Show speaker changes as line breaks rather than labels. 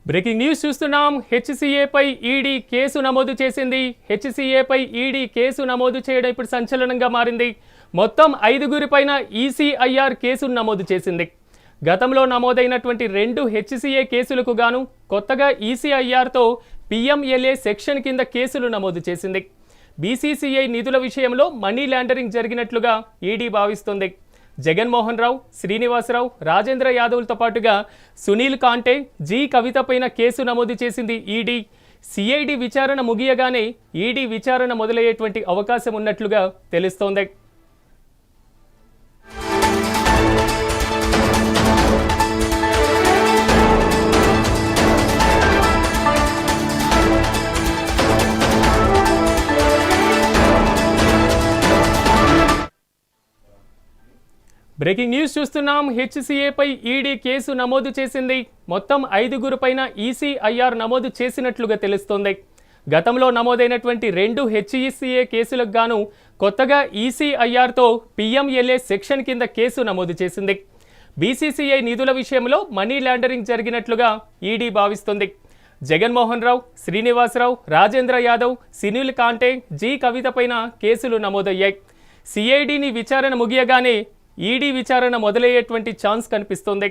Breaking news చూస్తున్నాం. హెచ్సీఏపై ED case నమోదు చేసింది. హెచ్సీఏపై ఈడీ కేసు నమోదు చేయడం ఇప్పుడు సంచలనంగా మారింది. మొత్తం 5గురిపైన ఈసీఐఆర్ కేసును నమోదు చేసింది. గతంలో నమోదైనటువంటి 2 హెచ్సీఏ కేసులకు గాను కొత్తగా ఈసీఐఆర్తో పిఎంఎల్ఏ సెక్షన్ కింద కేసులు నమోదు చేసింది. బీసీసీఐ నిధుల విషయంలో మనీ లాండరింగ్ జరిగినట్లుగా ఈడీ భావిస్తుంది. జగన్మోహన్ రావు, శ్రీనివాసరావు, రాజేంద్ర యాదవ్లతో పాటుగా సునీల్ కాంటే, జి కవిత పైన కేసు నమోదు చేసింది ఈడీ. సిఐడి విచారణ ముగియగానే ఈడీ విచారణ మొదలయ్యేటువంటి అవకాశం ఉన్నట్లుగా తెలుస్తోంది. బ్రేకింగ్ న్యూస్ చూస్తున్నాం. హెచ్సీఏపై ఈడీ కేసు నమోదు చేసింది. మొత్తం 5గురిపైన ఈసీఐఆర్ నమోదు చేసినట్లుగా తెలుస్తోంది. గతంలో నమోదైనటువంటి 2 హెచ్ఈసీఏ కేసులకు గాను కొత్తగా ఈసీఐఆర్తో పిఎంఎల్ఏ సెక్షన్ కింద కేసు నమోదు చేసింది. బీసీసీఐ నిధుల విషయంలో మనీ లాండరింగ్ జరిగినట్లుగా ఈడీ భావిస్తుంది. జగన్మోహన్ రావు, శ్రీనివాసరావు, రాజేంద్ర యాదవ్, సునీల్ కాంటే, జి కవిత పైన కేసులు నమోదయ్యాయి. సిఐడిని విచారణ ముగియగానే ఈడీ విచారణ మొదలయ్యేటువంటి ఛాన్స్ కనిపిస్తోంది.